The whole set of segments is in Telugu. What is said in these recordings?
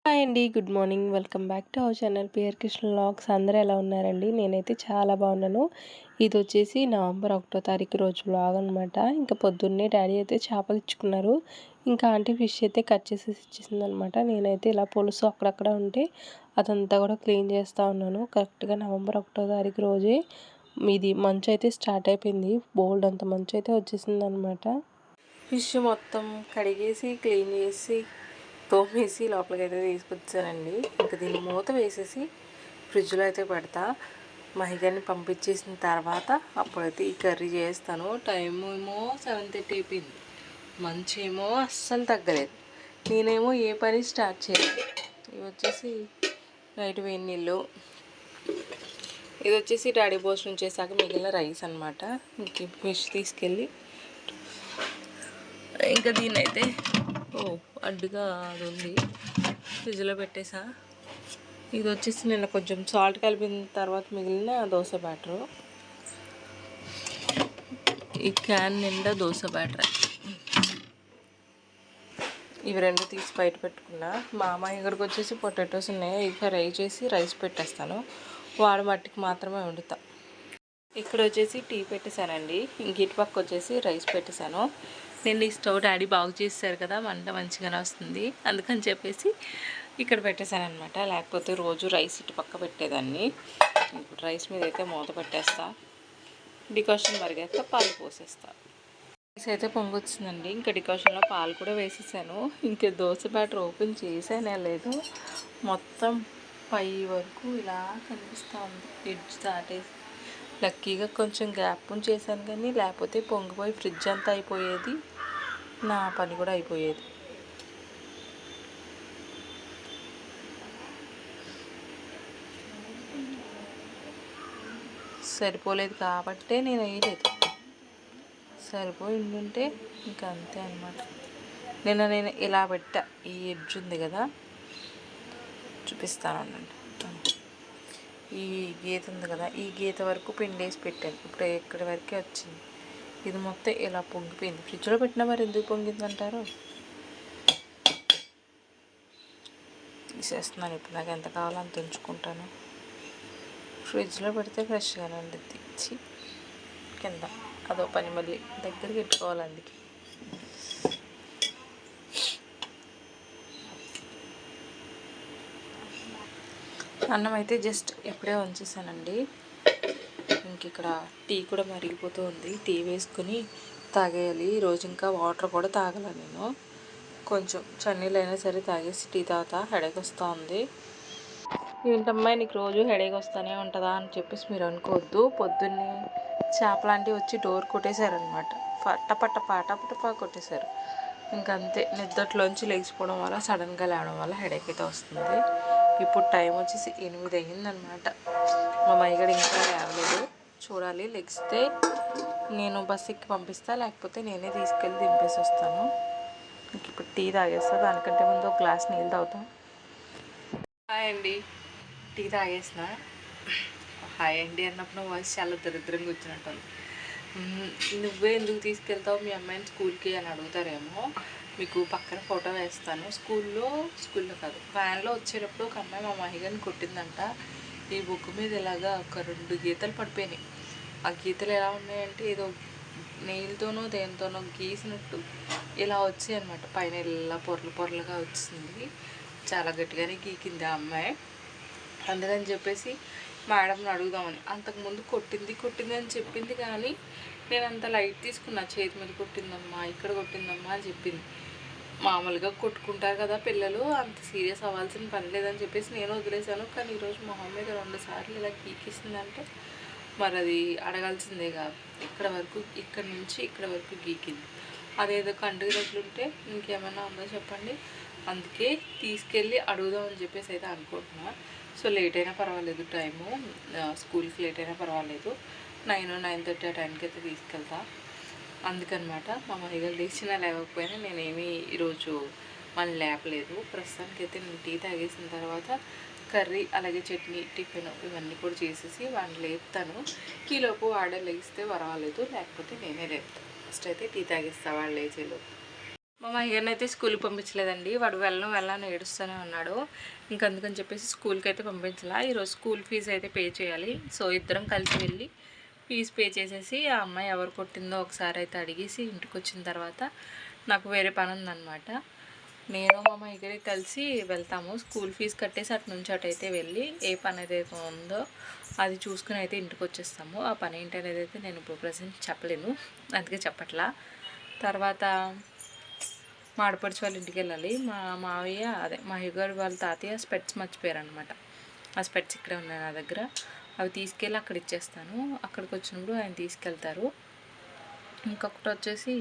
హాయ్ అండి. Good morning. Welcome back to our channel PR Krishna vlogs. అందరూ ఎలా ఉన్నారండి? నేనైతే చాలా బాగున్నాను. ఇది వచ్చేసి నవంబర్ 1వ తారీఖు రోజు వ్లాగ్ అనమాట. ఇంకా పొద్దున్నే డాడీ అయితే చేపలు ఇచ్చుకున్నారు. ఇంకా ఆంటీ ఫిష్ అయితే కట్ చేసేసి ఇచ్చేసింది అనమాట. నేనైతే ఇలా పులుసు అక్కడక్కడ ఉంటే అదంతా కూడా క్లీన్ చేస్తూ ఉన్నాను. కరెక్ట్గా నవంబర్ 1వ తారీఖు రోజే ఇది మంచు అయితే స్టార్ట్ అయిపోయింది. బోల్డ్ అంత మంచు అయితే వచ్చేసింది అనమాట. ఫిష్ మొత్తం కడిగేసి క్లీన్ చేసి తోమేసి లోపలికి అయితే తీసుకొచ్చానండి. ఇంకా దీన్ని మూత వేసేసి ఫ్రిడ్జ్లో అయితే పెడతా. మహిగాన్ని పంపించేసిన తర్వాత అప్పుడైతే ఈ కర్రీ చేస్తాను. టైం ఏమో 7:30 అయిపోయింది. మంచి ఏమో అస్సలు తగ్గలేదు. నేనేమో ఏ పని స్టార్ట్ చేయలేదు. ఇవి వచ్చేసి నైట్ వేడి నీళ్ళు, ఇది వచ్చేసి డాడీ భోజనం చేశాక మిగిలిన రైస్ అనమాట. ఇంక ఫిష్ తీసుకెళ్ళి ఇంకా దీన్ని అయితే అడ్డుగా అది ఉంది ఫ్రిడ్జ్లో పెట్టేసా. ఇది వచ్చేసి నిన్న కొంచెం సాల్ట్ కలిపిన తర్వాత మిగిలిన దోశ బ్యాటరు. ఈ క్యాన్ నిండా దోశ బ్యాటర్. ఇవి రెండు తీసి బయట పెట్టుకున్నా. మా అమ్మాయి ఇక్కడికి వచ్చేసి పొటాటోస్ ఉన్నాయి. ఇవి ఫ్రై చేసి రైస్ పెట్టేస్తాను. వాడు మట్టికి మాత్రమే వండుతా. ఇక్కడ వచ్చేసి టీ పెట్టేశానండి. ఇంక ఇటు పక్క వచ్చేసి రైస్ పెట్టేశాను. నేను ఈ స్టవ్ డాడీ బాగు చేశారు కదా, వంట మంచిగానే వస్తుంది అందుకని చెప్పేసి ఇక్కడ పెట్టేశాను అనమాట. లేకపోతే రోజు రైస్ ఇటు పక్క పెట్టేదాన్ని. ఇప్పుడు రైస్ మీద అయితే మూత పెట్టేస్తా. డికాషన్ మరిగాక పాలు పోసేస్తా. రైస్ అయితే పొంగొచ్చిందండి. ఇంకా డికాషన్లో పాలు కూడా వేసేసాను. ఇంకా దోశ బ్యాటర్ ఓపెన్ చేసానే లేదు, మొత్తం పై వరకు ఇలా కనిపిస్తూ ఉంది. ఎడ్జ్ దాటేసి లక్కీగా కొంచెం గ్యాప్ చేశాను, కానీ లేకపోతే పొంగిపోయి ఫ్రిడ్జ్ అంతా అయిపోయేది, నా పని కూడా అయిపోయేది. సరిపోలేదు కాబట్టే నేను వేయలేదు. సరిపోయి ఉంటే ఇంకా అంతే అనమాట. నేను ఇలా పెట్టా. ఈ ఎడ్జ్ ఉంది కదా, చూపిస్తాను అనండి. ఈ గీత ఉంది కదా, ఈ గీత వరకు పిండేసి పెట్టాను. ఇప్పుడు ఎక్కడి వరకే వచ్చింది. ఇది మొత్తం ఇలా పొంగిపోయింది. ఫ్రిడ్జ్లో పెట్టినా మరి ఎందుకు పొంగిందంటారు. తీసేస్తున్నాను. ఇప్పుడు నాకు ఎంత కావాలో అంత ఉంచుకుంటాను. ఫ్రిడ్జ్లో పెడితే ఫ్రెష్గానే ఉండిద్ది. కింద అదో పని మళ్ళీ దగ్గరికి పెట్టుకోవాలి. అందుకే అన్నం అయితే జస్ట్ ఇప్పుడే ఉంచేసానండి. ఇంక ఇక్కడ టీ కూడా మరిగిపోతూ ఉంది. టీ వేసుకుని తాగేయాలి. ఈరోజు ఇంకా వాటర్ కూడా తాగల. నేను కొంచెం చన్నీళ్ళు అయినా సరే తాగేసి టీ తాగుతా. హెడేక్ వస్తూ ఉంది. ఏంటమ్మా నీకు రోజు హెడేక్ వస్తూనే ఉంటుందా అని చెప్పేసి మీరు అనుకోవద్దు. పొద్దున్నే చేపలాంటివి వచ్చి డోర్ కొట్టేశారనమాట. పట్టపట్ట కొట్టేశారు. ఇంకంతే, నిద్రలోంచి లేచిపోవడం వల్ల సడన్గా లేవడం వల్ల హెడేక్ అయితే వస్తుంది. ఇప్పుడు టైం వచ్చేసి 8 అయ్యిందనమాట. మా మైగడ ఇంకా లేవలేదు. చూడాలి, లెగిస్తే నేను బస్ ఎక్కి పంపిస్తా, లేకపోతే నేనే తీసుకెళ్ళి దింపేసి వస్తాను. ఇంక ఇప్పుడు టీ తాగేస్తా. దానికంటే ముందు ఒక గ్లాస్ నీళ్ళు తాగుతాం. హాయ్ అండి. టీ తాగేసిన. హాయ్ అండి అన్నప్పుడు వాయిస్ చాలా దరిద్రంగా వచ్చినట్టు. నువ్వే ఎందుకు తీసుకెళ్తావు మీ అమ్మాయిని స్కూల్కి అని అడుగుతారేమో. మీకు పక్కన ఫోటో వేస్తాను. స్కూల్లో కాదు, వ్యాన్లో వచ్చేటప్పుడు ఒక అమ్మాయి మా మహిగాని కొట్టిందంట. ఈ బుక్ మీద ఇలాగా ఒక 2 గీతలు పడిపోయినాయి. ఆ గీతలు ఎలా ఉన్నాయంటే ఏదో నెయిల్తోనో దేనితోనో గీసినట్టు ఇలా వచ్చాయి అనమాట. పైన ఇలా పొరలుగా వచ్చింది. చాలా గట్టిగానే గీకింది ఆ అమ్మాయి. అందుకని చెప్పేసి మేడంని అడుగుదామని. అంతకుముందు కొట్టింది అని చెప్పింది, కానీ నేను అంత లైట్ తీసుకున్నా. చేతి మీద కొట్టిందమ్మా, ఇక్కడ కొట్టిందమ్మా అని చెప్పింది. మామూలుగా కొట్టుకుంటారు కదా పిల్లలు, అంత సీరియస్ అవ్వాల్సిన పని లేదని చెప్పేసి నేను వదిలేశాను. కానీ ఈరోజు మొహం మీద 2 సార్లు ఇలా గీకిస్తుందంటే మరి అది అడగాల్సిందే కాదు. ఇక్కడ నుంచి ఇక్కడ వరకు గీకింది. అదేదో కంటికి తగులుంటే ఇంకేమైనా ఉందో చెప్పండి. అందుకే తీసుకెళ్ళి అడుగుదామని చెప్పేసి అయితే అనుకుంటున్నా. సో లేట్ అయినా పర్వాలేదు, టైము స్కూల్కి లేట్ అయినా పర్వాలేదు. 9-9:30 ఆ టైంకి అయితే తీసుకెళ్తా. అందుకనమాట. మా మహిళలు లేచినా లేకపోయినా నేనేమి ఈరోజు మళ్ళీ లేపలేదు. ప్రస్తుతానికి అయితే నేను టీ తాగేసిన తర్వాత కర్రీ అలాగే చట్నీ టిఫిన్ ఇవన్నీ కూడా చేసేసి వాడిని లేపుతాను. ఈలోపు వాడే లేస్తే పర్వాలేదు, లేకపోతే నేనే లేపుతాను. ఫస్ట్ అయితే టీ తాగేస్తా వాళ్ళు లేచేలోపు. మా మహిళని అయితే స్కూల్కి పంపించలేదండి. వాడు వెళ్ళను ఏడుస్తూనే ఉన్నాడు. ఇంక అందుకని చెప్పేసి స్కూల్కి అయితే పంపించలా. ఈరోజు స్కూల్ ఫీజు అయితే పే చేయాలి. సో ఇద్దరం కలిసి వెళ్ళి ఫీజు పే చేసేసి ఆ అమ్మాయి ఎవరు కొట్టిందో ఒకసారి అయితే అడిగేసి ఇంటికి వచ్చిన తర్వాత నాకు వేరే పని ఉందన్నమాట. నేను మా మహిళకి కలిసి వెళ్తాము. స్కూల్ ఫీజు కట్టేసి అటు నుంచి అటైతే వెళ్ళి ఏ పని ఏదైతే ఉందో అది చూసుకుని అయితే ఇంటికి వచ్చేస్తాము. ఆ పని ఏంటి అనేది అయితే నేను ఇప్పుడు ప్రజెంట్ చెప్పలేను, అందుకే చెప్పట్లా. తర్వాత మా ఆడపడిచి వాళ్ళ ఇంటికి వెళ్ళాలి. మా మావయ్య అదే మా యుగారు వాళ్ళ తాతయ్య స్పెట్స్ మర్చిపోయారు అనమాట. ఆ స్పెట్స్ ఇక్కడే ఉన్నాయి నా దగ్గర. అవి తీసుకెళ్ళి అక్కడ ఇచ్చేస్తాను. అక్కడికి వచ్చినప్పుడు ఆయన తీసుకెళ్తారు. ఇంకొకటి వచ్చేసి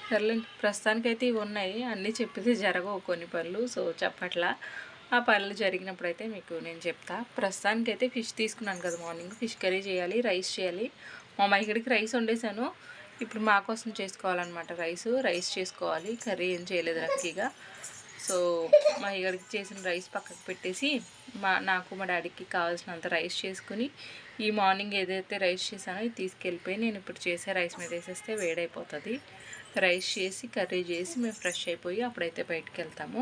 సర్లేండి, ప్రస్తుతానికైతే ఇవి ఉన్నాయి. అన్నీ చెప్పితే జరగవు కొన్ని పనులు, సో చెప్పట్లా. ఆ పనులు జరిగినప్పుడైతే మీకు నేను చెప్తా. ప్రస్తుతానికైతే ఫిష్ తీసుకున్నాను కదా మార్నింగ్, ఫిష్ కర్రీ చేయాలి, రైస్ చేయాలి. మా మైగడికి రైస్ వండేసాను. ఇప్పుడు మా కోసం చేసుకోవాలన్నమాట. రైస్ చేసుకోవాలి, కర్రీ ఏం చేయలేదు లక్కీగా. సో మా ఇక్కడికి చేసిన రైస్ పక్కకు పెట్టేసి నాకు మా డాడీకి కావాల్సినంత రైస్ చేసుకుని ఈ మార్నింగ్ ఏదైతే రైస్ చేశానో ఇది తీసుకెళ్ళిపోయి నేను ఇప్పుడు చేసే రైస్ మీద వేసేస్తే వేడైపోతుంది. రైస్ చేసి కర్రీ చేసి మేము ఫ్రెష్ అయిపోయి అప్పుడైతే బయటికి వెళ్తాము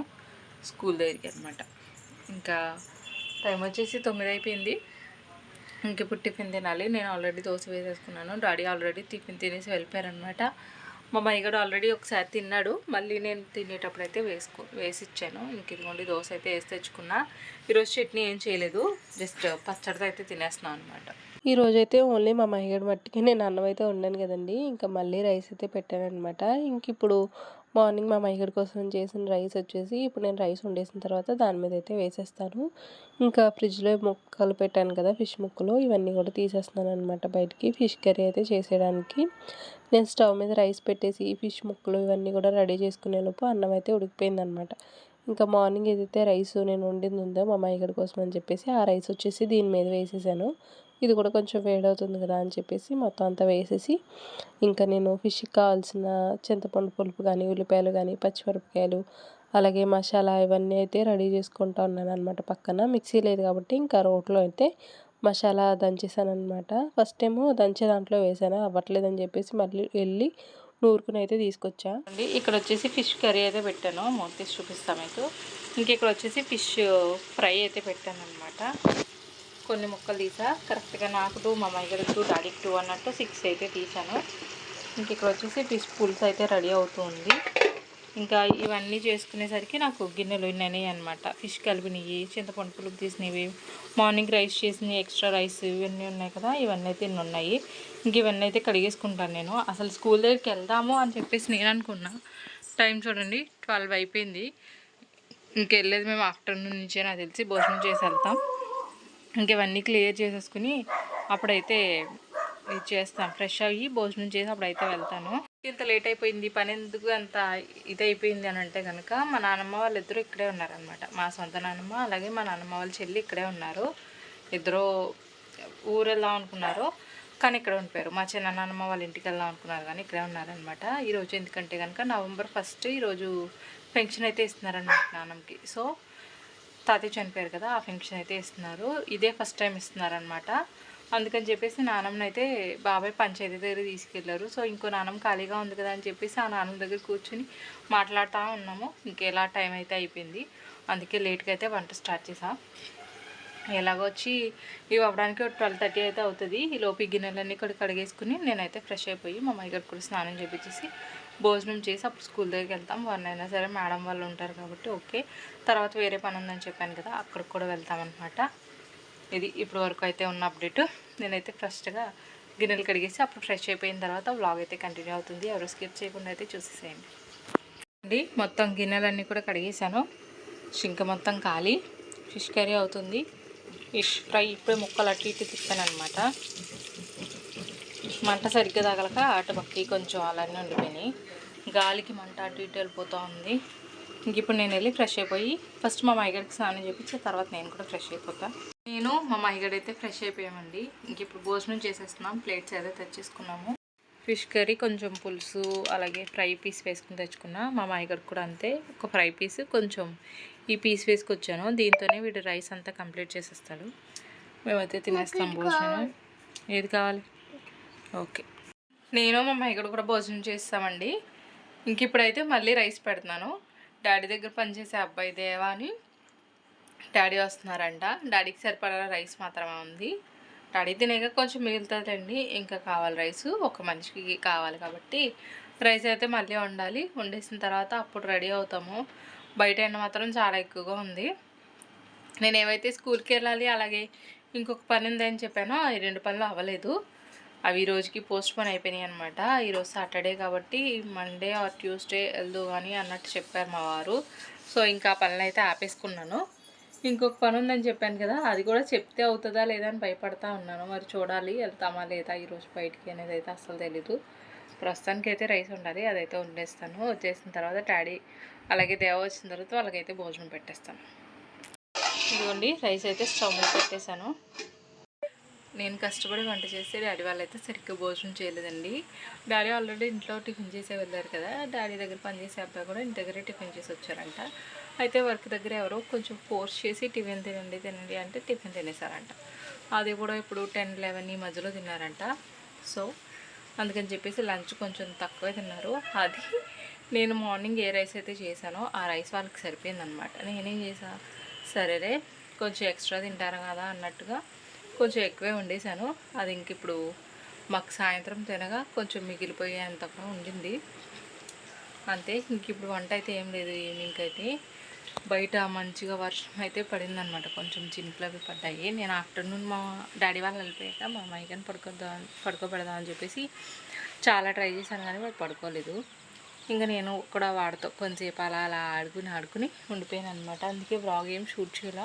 స్కూల్ దగ్గరికి అనమాట. ఇంకా టైం వచ్చేసి 9 అయిపోయింది. ఇంక ఇప్పుడు టిఫిన్ తినాలి. నేను ఆల్రెడీ దోశ వేసేసుకున్నాను. డాడీ ఆల్రెడీ టిఫిన్ తినేసి వెళ్ళిపోయారనమాట. మా మైగడు ఆల్రెడీ ఒకసారి తిన్నాడు. మళ్ళీ నేను తినేటప్పుడు అయితే వేసి ఇచ్చాను. ఇంక ఇదిగోండి దోశ అయితే వేసి తెచ్చుకున్నా. ఈరోజు చట్నీ ఏం చేయలేదు, జస్ట్ పచ్చడితో అయితే తినేస్తున్నాను అనమాట. ఈరోజైతే ఓన్లీ మా మైగడు మట్టికి నేను అన్నం అయితే వండాను కదండి. ఇంకా మళ్ళీ రైస్ అయితే పెట్టాను అనమాట. ఇంక ఇప్పుడు మార్నింగ్ మా మైగడి కోసం చేసిన రైస్ వచ్చేసి ఇప్పుడు నేను రైస్ వండేసిన తర్వాత దాని మీద అయితే వేసేస్తాను. ఇంకా ఫ్రిడ్జ్లో ముక్కలు పెట్టాను కదా, ఫిష్ ముక్కలు, ఇవన్నీ కూడా తీసేస్తున్నాను అనమాట బయటికి ఫిష్ కర్రీ అయితే చేసేయడానికి. నేను స్టవ్ మీద రైస్ పెట్టేసి ఫిష్ ముక్కలు ఇవన్నీ కూడా రెడీ చేసుకునే లోపు అన్నం అయితే ఉడికిపోయింది అనమాట. ఇంకా మార్నింగ్ ఏదైతే రైస్ నేను వండింది ఉందో మా మైగడి కోసం అని చెప్పేసి ఆ రైస్ వచ్చేసి దీని మీద వేసేసాను. ఇది కూడా కొంచెం వేడవుతుంది కదా అని చెప్పేసి మొత్తం అంతా వేసేసి ఇంకా నేను ఫిష్కి కావాల్సిన చింతపండు పులుపు కానీ, ఉల్లిపాయలు కానీ, పచ్చిమిరపకాయలు, అలాగే మసాలా ఇవన్నీ అయితే రెడీ చేసుకుంటూ ఉన్నాను అనమాట. పక్కన మిక్సీ లేదు కాబట్టి ఇంకా రోట్లో అయితే మసాలా దంచేసాను అనమాట. ఫస్ట్ ఏమో దంచే దాంట్లో వేసాను, అవ్వట్లేదని చెప్పేసి మళ్ళీ వెళ్ళి నూరుకుని అయితే తీసుకొచ్చా అండి. ఇక్కడ వచ్చేసి ఫిష్ కర్రీ అయితే పెట్టాను, మూత తీసి చూపిస్తాను మీకు. ఇంక ఇక్కడ వచ్చేసి ఫిష్ ఫ్రై అయితే పెట్టాను అనమాట. కొన్ని ముక్కలు తీసా కరెక్ట్గా నాకు 2, మా అమ్మాయికి 2, డాడీకి 2 అన్నట్టు 6 అయితే తీసాను. ఇంక ఇక్కడ వచ్చేసి ఫిష్ పులుసు అయితే రెడీ అవుతుంది. ఇంకా ఇవన్నీ చేసుకునేసరికి నాకు గిన్నెలు ఇన్నవి అనమాట. ఫిష్ కలిపినవి, చింతపండు పులుపు తీసినవి, మార్నింగ్ రైస్ చేసినవి, ఎక్స్ట్రా రైస్ ఇవన్నీ ఉన్నాయి కదా, ఇవన్నీ అయితే ఇన్ని ఉన్నాయి. ఇంక ఇవన్నీ అయితే కడిగేసుకుంటాను నేను. అసలు స్కూల్ దగ్గరికి వెళ్దాము అని చెప్పేసి నేను అనుకున్నా. టైం చూడండి 12 అయిపోయింది. ఇంకెళ్ళేది మేము ఆఫ్టర్నూన్ నుంచే నాకు తెలిసి భోజనం చేసి వెళ్తాం. ఇంక ఇవన్నీ క్లియర్ చేసేసుకుని అప్పుడైతే ఇది చేస్తాను, ఫ్రెష్ అయ్యి భోజనం చేసి అప్పుడైతే వెళ్తాను. ఇంత లేట్ అయిపోయింది, పని ఎందుకు అంత ఇదైపోయింది అని అంటే కనుక మా నాన్నమ్మ వాళ్ళిద్దరూ ఇక్కడే ఉన్నారనమాట. మా సొంత నాన్నమ్మ అలాగే మా నాన్నమ్మ వాళ్ళ చెల్లి ఇక్కడే ఉన్నారు. ఇద్దరు ఊరు వెళ్దాం అనుకున్నారు కానీ ఇక్కడ ఉండిపోయారు. మా చిన్న నాన్నమ్మ వాళ్ళ ఇంటికి వెళ్దాం అనుకున్నారు కానీ ఇక్కడే ఉన్నారనమాట. ఈరోజు ఎందుకంటే కనుక November 1 ఈరోజు పెన్షన్ అయితే ఇస్తున్నారనమాట నాన్నమ్మకి. సో తాతయ్య చనిపోయారు కదా, ఆ ఫంక్షన్ అయితే ఇస్తున్నారు. ఇదే ఫస్ట్ టైం ఇస్తున్నారనమాట. అందుకని చెప్పేసి నాన్నమ్మని అయితే బాబాయ్ పంచాయతీ దగ్గర తీసుకెళ్లారు. సో ఇంకో నాన్నమ్మ ఖాళీగా ఉంది కదా అని చెప్పేసి ఆ నాన్నమ్మ దగ్గర కూర్చుని మాట్లాడుతూ ఉన్నాము. ఇంకెలా టైం అయితే అయిపోయింది, అందుకే లేట్గా అయితే వంట స్టార్ట్ చేసాం. ఎలాగొచ్చి ఇవి అవ్వడానికి 12:30 అయితే అవుతుంది. ఈ లోపు గిన్నెలన్నీ కూడా కడిగేసుకుని నేనైతే ఫ్రెష్ అయిపోయి మా అమ్మాయి గారికి కూడా స్నానం చేపించేసి భోజనం చేసి అప్పుడు స్కూల్ దగ్గరికి వెళ్తాం. అయినా సరే మేడం వాళ్ళు ఉంటారు కాబట్టి ఓకే. తర్వాత వేరే పని ఉందని చెప్పాను కదా, అక్కడికి కూడా వెళ్తామన్నమాట. ఇది ఇప్పుడు వరకు అయితే ఉన్న అప్డేట్. నేనైతే ఫస్ట్గా గిన్నెలు కడిగేసి అప్పుడు ఫ్రెష్ అయిపోయిన తర్వాత వ్లాగ్ అయితే కంటిన్యూ అవుతుంది. ఎవరు స్కిప్ చేయకుండా అయితే చూసేసేయండి అండి. మొత్తం గిన్నెలన్నీ కూడా కడిగేసాను. షింక మొత్తం ఖాళీ. ఫిష్ కర్రీ అవుతుంది. ఫిష్ ఫ్రై ఇప్పుడే ముక్కలు అటు ఇటు తిప్పాను అనమాట. మంట సరిగ్గా తగలక అటు పక్కకి కొంచెం అలానే ఉండిపోయినాయి. గాలికి మంట అటు ఇటు వెళ్ళిపోతూ ఉంది. ఇంక ఇప్పుడు నేను వెళ్ళి ఫ్రెష్ అయిపోయి ఫస్ట్ మా మైగడికి స్నానం చేపించి తర్వాత నేను కూడా ఫ్రెష్ అయిపోతాను. నేను మా మైగడ్ అయితే ఫ్రెష్ అయిపోయామండి. ఇంక ఇప్పుడు భోజనం చేసేస్తున్నాం. ప్లేట్స్ అయితే తెచ్చేసుకున్నాము. ఫిష్ కర్రీ కొంచెం పులుసు అలాగే ఫ్రై పీస్ వేసుకుని తెచ్చుకున్నా. మా మైగడ్ కూడా అంతే, ఒక ఫ్రై పీస్ కొంచెం ఈ పీస్ వేసుకొచ్చాను. దీంతోనే వీడు రైస్ అంతా కంప్లీట్ చేసేస్తాడు. మేమైతే తినేస్తాం భోజనం. ఏది కావాలి? ఓకే. నేను మా మైగడ్ కూడా భోజనం చేస్తామండి. ఇంక ఇప్పుడైతే మళ్ళీ రైస్ పెడుతున్నాను. డాడీ దగ్గర పనిచేసే అబ్బాయి దేవా అని డాడీ వస్తున్నారంట. డాడీకి సరిపడా రైస్ మాత్రమే ఉంది. డాడీ తినేగా కొంచెం మిగులుతుందండి. ఇంకా కావాలి రైసు, ఒక మనిషికి కావాలి కాబట్టి రైస్ అయితే మళ్ళీ వండాలి. వండేసిన తర్వాత అప్పుడు రెడీ అవుతాము. బయట ఎండ మాత్రం చాలా ఎక్కువగా ఉంది. నేను ఏవైతే స్కూల్కి వెళ్ళాలి అలాగే ఇంకొక పని ఉందని చెప్పానో ఆ 2 పనులు అవ్వలేదు. అవి ఈ రోజుకి పోస్ట్ పోన్ అయిపోయినాయి అనమాట. ఈరోజు సాటర్డే కాబట్టి మండే ఆర్ ట్యూస్డే వెళ్దు కానీ అన్నట్టు చెప్పారు మా వారు. సో ఇంకా ఆ పనులు అయితే ఆపేసుకున్నాను. ఇంకొక పని ఉందని చెప్పాను కదా, అది కూడా చెప్తే అవుతుందా లేదా అని భయపడతా ఉన్నాను. మరి చూడాలి వెళ్తామా లేదా ఈరోజు బయటికి అనేది అయితే అస్సలు తెలీదు. ప్రస్తుతానికి అయితే రైస్ ఉండాలి, అదైతే వండేస్తాను. వచ్చేసిన తర్వాత డాడీ అలాగే దేవ వచ్చిన తర్వాత వాళ్ళకైతే భోజనం పెట్టేస్తాను. ఇదిగోండి రైస్ అయితే స్టవ్ మీద పెట్టేశాను. నేను కష్టపడి వంట చేస్తే డాడీ వాళ్ళైతే సరిగ్గా భోజనం చేయలేదండి. డాడీ ఆల్రెడీ ఇంట్లో టిఫిన్ చేసే వెళ్ళారు కదా, డాడీ దగ్గర పనిచేసే అబ్బాయి కూడా ఇంటి దగ్గరే టిఫిన్ చేసి వచ్చారంట. అయితే వర్క్ దగ్గర ఎవరో కొంచెం ఫోర్స్ చేసి టిఫిన్ తినండి అంటే టిఫిన్ తినేసారంట. అది కూడా ఇప్పుడు 10-11 ఈ మధ్యలో తిన్నారంట. సో అందుకని చెప్పేసి లంచ్ కొంచెం తక్కువే తిన్నారు. అది నేను మార్నింగ్ ఏ రైస్ అయితే చేశానో ఆ రైస్ వాళ్ళకి సరిపోయిందనమాట. నేనేం చేసా, సరేలే కొంచెం ఎక్స్ట్రా తింటారు కదా అన్నట్టుగా కొంచెం ఎక్కువే వండేసాను. అది ఇంక ఇప్పుడు మాకు సాయంత్రం తినగా కొంచెం మిగిలిపోయేంతగా ఉండింది అంతే. ఇంక ఇప్పుడు వంట అయితే ఏం లేదు. ఈవినింగ్కి అయితే బయట మంచిగా వర్షం అయితే పడిందనమాట. కొంచెం చినుకులు అవి పడ్డాయి. నేను ఆఫ్టర్నూన్ మా డాడీ వాళ్ళు వెళ్ళిపోయాక మా అమ్మాయి కానీ పడుకోబెడదామని చెప్పేసి చాలా ట్రై చేశాను కానీ వాడు పడుకోలేదు. ఇంకా నేను కూడా వాడితో కొంచెంసేపు అలా ఆడుకుని ఉండిపోయాను అనమాట. అందుకే వ్లాగ్ ఏం షూట్ చేయాల.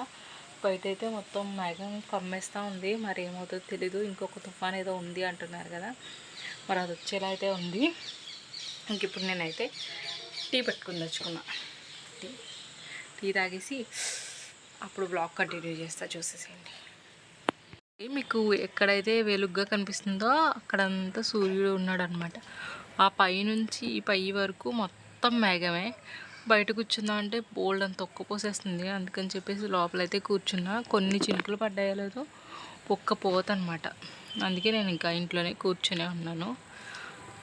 బయట అయితే మొత్తం మేఘం కమ్మేస్తూ ఉంది. మరి ఏమవుతుందో తెలీదు. ఇంకొక తుఫాన్ ఏదో ఉంది అంటున్నారు కదా, మరి అది వచ్చేలా అయితే ఉంది. ఇంక ఇప్పుడు నేనైతే టీ పెట్టుకుని తెచ్చుకున్నా. టీ తాగేసి అప్పుడు బ్లాగ్ కంటిన్యూ చేస్తా, చూసేసేయండి. మీకు ఎక్కడైతే వెలుగ్గా కనిపిస్తుందో అక్కడంతా సూర్యుడు ఉన్నాడు అనమాట. ఆ పై నుంచి ఈ పై వరకు మొత్తం మేఘమే. బయట కూర్చుందా అంటే బోల్డ్ అంత ఒక్కపోసేస్తుంది. అందుకని చెప్పేసి లోపలైతే కూర్చున్నా. కొన్ని చినుకులు పడ్డాయో లేదో ఒక్క పోత అనమాట. అందుకే నేను ఇంకా ఇంట్లోనే కూర్చునే ఉన్నాను.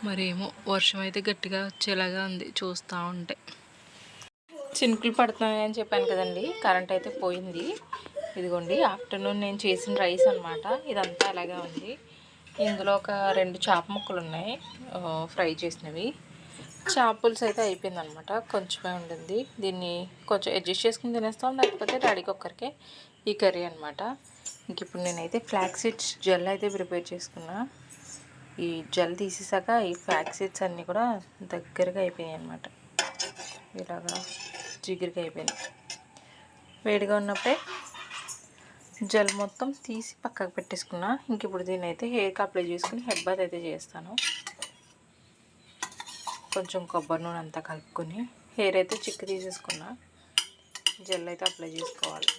మరేమో వర్షం అయితే గట్టిగా వచ్చేలాగా ఉంది చూస్తూ ఉంటే. చినుకులు పడుతున్నాయి అని చెప్పాను కదండి, కరెంట్ అయితే పోయింది. ఇదిగోండి ఆఫ్టర్నూన్ నేను చేసిన రైస్ అనమాట. ఇదంతా అలాగే ఉంది. ఇందులో ఒక 2 చేప ముక్కలు ఉన్నాయి ఫ్రై చేసినవి. చేప పులుసు అయితే అయిపోయిందనమాట, కొంచెమే ఉండింది. దీన్ని కొంచెం అడ్జస్ట్ చేసుకుని తినేస్తాం, లేకపోతే డాడీకి ఒక్కరికే ఈ కర్రీ అనమాట. ఇంక ఇప్పుడు నేనైతే ఫ్లాక్స్ సీడ్స్ జెల్ అయితే ప్రిపేర్ చేసుకున్నా. ఈ జెల్ తీసేసాక ఈ ఫ్లాక్స్ సీడ్స్ అన్నీ కూడా దగ్గరగా అయిపోయాయి అనమాట. ఇలాగా జిగురుగా అయిపోయినాయి. వేడిగా ఉన్నప్పుడే జెల్ మొత్తం తీసి పక్కకు పెట్టేసుకున్నా. ఇంక ఇప్పుడు దీన్ని అయితే హెయిర్కి అప్లై చేసుకుని హెడ్ బాత్ అయితే చేస్తాను. కొంచెం కొబ్బరి నూనె అంతా కలుపుకొని హెయిర్ అయితే చిక్కు తీసేసుకున్నా. జెల్ అయితే అప్లై చేసుకోవాలి.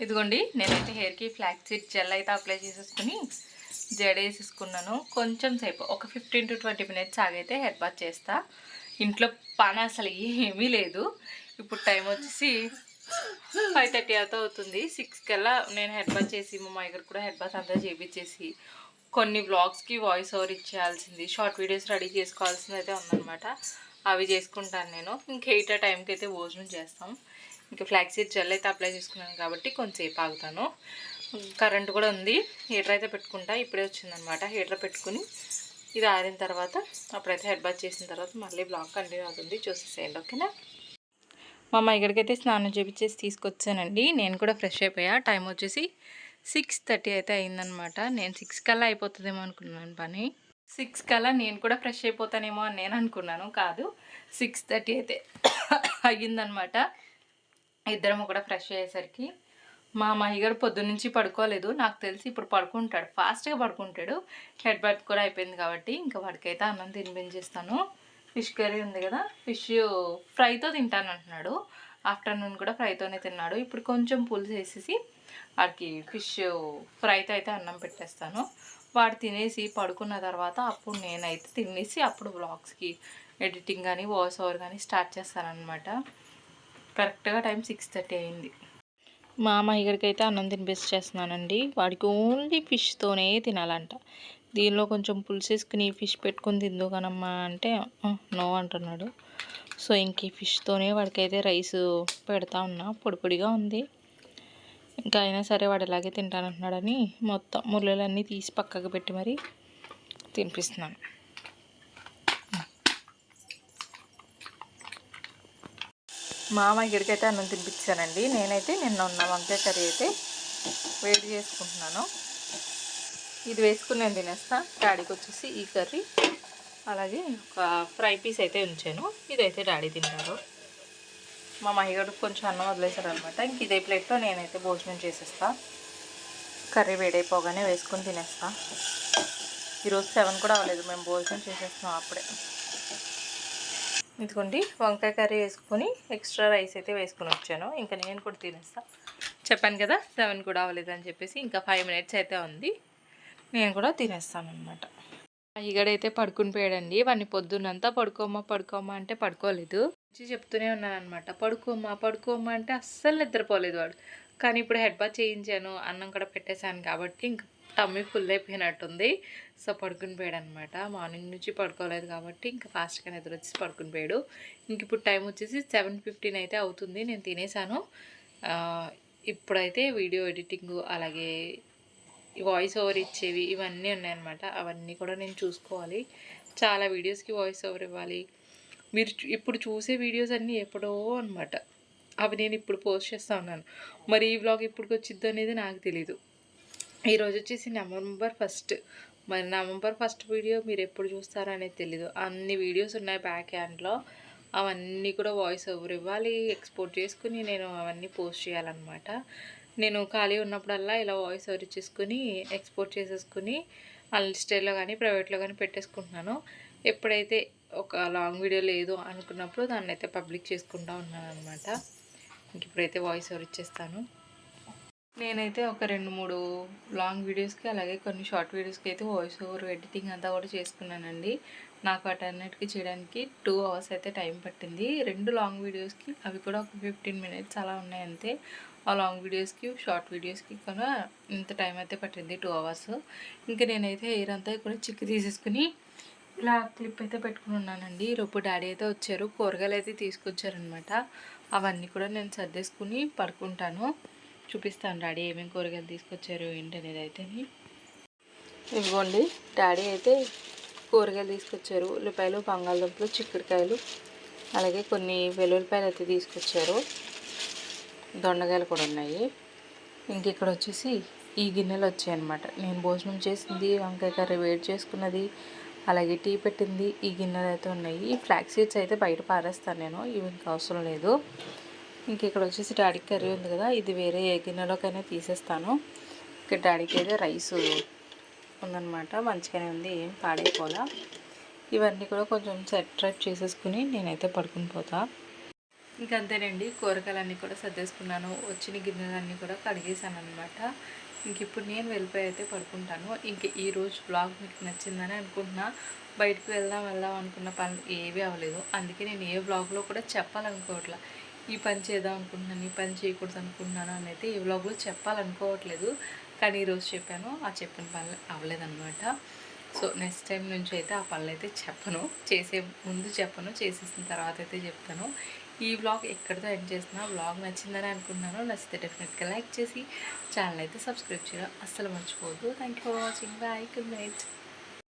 ఇదిగోండి నేనైతే హెయిర్కి ఫ్లాక్స్ సీడ్ జెల్ అయితే అప్లై చేసేసుకుని జడేసేసుకున్నాను. కొంచెం సేపు ఒక 15 to 20 minutes ఆగైతే హెడ్ బాత్ చేస్తా. ఇంట్లో పని అసలు ఏమీ లేదు. ఇప్పుడు టైం వచ్చేసి 5:30 అవుతుంది. 6 కల్లా నేను హెడ్ బాత్ చేసి మా అమ్మాయి కూడా హెడ్ బాత్ అంతా చేయించేసి కొన్ని వ్లాగ్స్కి వాయిస్ ఓవర్ ఇచ్చేయాల్సింది, షార్ట్ వీడియోస్ రెడీ చేసుకోవాల్సింది అయితే ఉందన్నమాట. అవి చేసుకుంటాను నేను. ఇంక 8 టైంకి అయితే భోజనం చేస్తాం. ఇంకా ఫ్లాక్స్ సీడ్ జెల్ అయితే అప్లై చేసుకున్నాను కాబట్టి కొంచెంసేపు ఆగుతాను. కరెంట్ కూడా ఉంది. హీటర్ అయితే పెట్టుకుంటా. ఇప్పుడే వచ్చిందనమాట. హీటర్ పెట్టుకుని ఇది ఆరిన తర్వాత అప్పుడైతే హెడ్ బాత్ చేసిన తర్వాత మళ్ళీ బ్లాగ్ కంటిన్యూ అవుతుంది, చూసేసేయండి. ఓకేనా. మా అమ్మ ఇక్కడికైతే స్నానం చేపించేసి తీసుకొచ్చానండి. నేను కూడా ఫ్రెష్ అయిపోయా. టైం వచ్చేసి 6:30 అయితే అయిందనమాట. నేను 6 కల్లా అయిపోతుందేమో అనుకున్నాను పని. 6 కల్లా నేను కూడా ఫ్రెష్ అయిపోతానేమో అని నేను అనుకున్నాను. కాదు, 6:30 అయితే అయ్యిందనమాట. ఇద్దరము కూడా ఫ్రెష్ అయ్యేసరికి మా మహిగారు పొద్దున్నుంచి పడుకోలేదు. నాకు తెలిసి ఇప్పుడు పడుకుంటాడు, ఫాస్ట్గా పడుకుంటాడు. హెడ్ బాత్ కూడా అయిపోయింది కాబట్టి ఇంకా వాడికైతే అన్నం తినిపించేస్తాను. ఫిష్ కర్రీ ఉంది కదా, ఫిష్ ఫ్రైతో తింటాను అంటున్నాడు. ఆఫ్టర్నూన్ కూడా ఫ్రైతోనే తిన్నాడు. ఇప్పుడు కొంచెం పులుసు వేసేసి వాడికి ఫిష్ ఫ్రైతో అయితే అన్నం పెట్టేస్తాను. వాడు తినేసి పడుకున్న తర్వాత అప్పుడు నేనైతే తినేసి అప్పుడు వ్లాగ్స్కి ఎడిటింగ్ కానీ వాయిస్ ఓవర్ కానీ స్టార్ట్ చేస్తానన్నమాట. కరెక్ట్గా టైం 6:30 అయింది. మా అమ్మాయిగడికి అయితే అన్నం తినిపించేస్తున్నానండి. వాడికి ఓన్లీ ఫిష్తోనే తినాలంట. దీనిలో కొంచెం పులుసేసుకుని ఫిష్ పెట్టుకుని తిందో కానమ్మా అంటే నో అంటున్నాడు. సో ఇంక ఈ ఫిష్తోనే వాడికైతే రైస్ పెడతా ఉన్నా. పొడి పొడిగా ఉంది, ఇంకా అయినా సరే వాడు ఎలాగే తింటానంటున్నాడని మొత్తం ముళ్ళలన్నీ తీసి పక్కకు పెట్టి మరీ తినిపిస్తున్నాను. మామ ఇక్కడికైతే అన్నం తినిపించానండి. నేనైతే నిన్న ఉన్న వంకాయ కర్రీ అయితే వేడి చేసుకుంటున్నాను. ఇది వేసుకుని నేను తినేస్తా. డాడీకి వచ్చేసి ఈ కర్రీ అలాగే ఒక ఫ్రై పీస్ అయితే ఉంచాను. ఇదైతే డాడీ తింటారు. మా మహిగడికి కొంచెం అన్నం వదిలేశారు అనమాట. ఇంక ఇదే ప్లేట్లో నేనైతే భోజనం చేసేస్తా. కర్రీ వేడైపోగానే వేసుకొని తినేస్తా. ఈరోజు 7 కూడా అవ్వలేదు, మేము భోజనం చేసేస్తున్నాం అప్పుడే. ఇదిగోండి వంకాయ కర్రీ వేసుకొని ఎక్స్ట్రా రైస్ అయితే వేసుకొని వచ్చాను. ఇంకా నేను కూడా తినేస్తా. చెప్పాను కదా 7 కూడా అవ్వలేదు అని చెప్పేసి. ఇంకా 5 minutes అయితే ఉంది, నేను కూడా తినేస్తాను అనమాట. ఈగడైతే పడుకుని పోయాడండి. వాడిని పొద్దున్నంతా పడుకోమ్మా అంటే పడుకోలేదు. చెప్తూనే ఉన్నాను అనమాట, పడుకోమ్మా అంటే అస్సలు నిద్రపోలేదు వాడు. కానీ ఇప్పుడు హెడ్ బాత్ చేయించాను, అన్నం కూడా పెట్టేశాను కాబట్టి ఇంక టమ్మీ ఫుల్ అయిపోయినట్టుంది. సో పడుకుని పోయాడు అనమాట. మార్నింగ్ నుంచి పడుకోలేదు కాబట్టి ఇంకా ఫాస్ట్గా నిద్ర వచ్చి పడుకుని పోయాడు. ఇంక ఇప్పుడు టైం వచ్చేసి 7:15 అయితే అవుతుంది. నేను తినేసాను. ఇప్పుడైతే వీడియో ఎడిటింగ్ అలాగే వాయిస్ ఓవర్ ఇచ్చేవి ఇవన్నీ ఉన్నాయన్నమాట. అవన్నీ కూడా నేను చూసుకోవాలి. చాలా వీడియోస్కి వాయిస్ ఓవర్ ఇవ్వాలి. మీరు ఇప్పుడు చూసే వీడియోస్ అన్నీ ఎప్పుడో అనమాట. అవి నేను ఇప్పుడు పోస్ట్ చేస్తూ ఉన్నాను. మరి ఈ వ్లాగ్ ఎప్పటికి వచ్చిద్దో అనేది నాకు తెలీదు. ఈరోజు వచ్చేసి నవంబర్ 1. మరి నవంబర్ 1 వీడియో మీరు ఎప్పుడు చూస్తారో అనేది తెలీదు. అన్ని వీడియోస్ ఉన్నాయి బ్యాక్ హ్యాండ్లో. అవన్నీ కూడా వాయిస్ ఓవర్ ఇవ్వాలి, ఎక్స్పోర్ట్ చేసుకుని నేను అవన్నీ పోస్ట్ చేయాలన్నమాట. నేను ఖాళీ ఉన్నప్పుడల్లా ఇలా వాయిస్ ఓవర్ ఇచ్చేసుకుని ఎక్స్పోర్ట్ చేసేసుకుని అన్లిస్టెడ్లో కానీ ప్రైవేట్లో కానీ పెట్టేసుకుంటున్నాను. ఎప్పుడైతే ఒక లాంగ్ వీడియో లేదు అనుకున్నప్పుడు దాన్ని అయితే పబ్లిక్ చేసుకుంటూ ఉన్నాను అనమాట. ఇంక ఇప్పుడైతే వాయిస్ ఓవర్ ఇచ్చేస్తాను. నేనైతే ఒక 2-3 లాంగ్ వీడియోస్కి అలాగే కొన్ని షార్ట్ వీడియోస్కి అయితే వాయిస్ ఓవర్ ఎడిటింగ్ అంతా కూడా చేసుకున్నానండి. నాకు వాటన్నిటికీ చేయడానికి 2 hours అయితే టైం పట్టింది. 2 లాంగ్ వీడియోస్కి, అవి కూడా ఒక 15 minutes అలా ఉన్నాయి అంతే. ఆ లాంగ్ వీడియోస్కి షార్ట్ వీడియోస్కి కూడా ఇంత టైం అయితే పట్టింది, 2 hours. ఇంకా నేనైతే హెయిర్ అంతా కూడా చిక్కు తీసేసుకుని ఇలా క్లిప్ అయితే పెట్టుకుని ఉన్నానండి. ఈరోజు డాడీ అయితే వచ్చారు, కూరగాయలు అయితే తీసుకొచ్చారనమాట. అవన్నీ కూడా నేను సర్దేసుకుని పడుకుంటాను. చూపిస్తాను డాడీ ఏమేమి కూరగాయలు తీసుకొచ్చారు ఏంటనేది అయితే. ఇదిగోండి డాడీ అయితే కూరగాయలు తీసుకొచ్చారు. ఉల్లిపాయలు, బంగాళదుంపలు, చిక్కుడుకాయలు అలాగే కొన్ని వెల్లుల్లిపాయలు అయితే తీసుకొచ్చారు. దొండకాయలు కూడా ఉన్నాయి. ఇంక ఇక్కడ వచ్చేసి ఈ గిన్నెలు వచ్చాయన్నమాట. నేను భోజనం చేసింది, వంకాయ కర్రీ వేడి చేసుకున్నది, అలాగే టీ పెట్టింది ఈ గిన్నెలు అయితే ఉన్నాయి. ఈ ఫ్లాక్ సీడ్స్ అయితే బయట పారేస్తాను నేను, ఇవి ఇంకా అవసరం లేదు. ఇంక ఇక్కడ వచ్చేసి డాడీకి కర్రీ ఉంది కదా, ఇది వేరే ఏ గిన్నెలోకైనా తీసేస్తాను. ఇక్కడ డాడీకి అయితే రైస్ ఉందన్నమాట, మంచిగానే ఉంది, ఏం పాడైపోలా. ఇవన్నీ కూడా కొంచెం సెట్ చేసేసుకుని నేనైతే పడుకుని పోతా. ఇంకంతేనండి, కూరగాయలన్నీ కూడా సర్దేసుకున్నాను. వచ్చిన గిన్నెలన్నీ కూడా కడిగేసాను అనమాట. ఇంక ఇప్పుడు నేను వెళ్ళిపోయి అయితే పడుకుంటాను. ఇంక ఈరోజు బ్లాగ్ మీకు నచ్చిందని అనుకుంటున్నా. బయటికి వెళ్దాం అనుకున్న పనులు ఏవీ అవ్వలేదు. అందుకే నేను ఏ బ్లాగ్లో కూడా చెప్పాలనుకోవట్లా. ఈ పని చేద్దాం అనుకుంటున్నాను, ఈ పని చేయకూడదు అనుకుంటున్నాను అని అయితే ఈ వ్లాగ్లో చెప్పాలనుకోవట్లేదు. కానీ ఈరోజు చెప్పాను, ఆ చెప్పిన పనులు అవ్వలేదన్నమాట. సో నెక్స్ట్ టైం నుంచి అయితే ఆ పనులు అయితే చెప్పను, చేసే ముందు చెప్పను, చేసేసిన తర్వాత అయితే చెప్తాను. ఈ వ్లాగ్ ఎక్కడితో ఎండ్ చేస్తున్నా. వ్లాగ్ నచ్చిందని అనుకుంటున్నాను. నచ్చితే డెఫినెట్గా లైక్ చేసి ఛానల్ అయితే సబ్స్క్రైబ్ చేయడం అస్సలు మర్చిపోవద్దు. Thank you for watching. Bye, good night.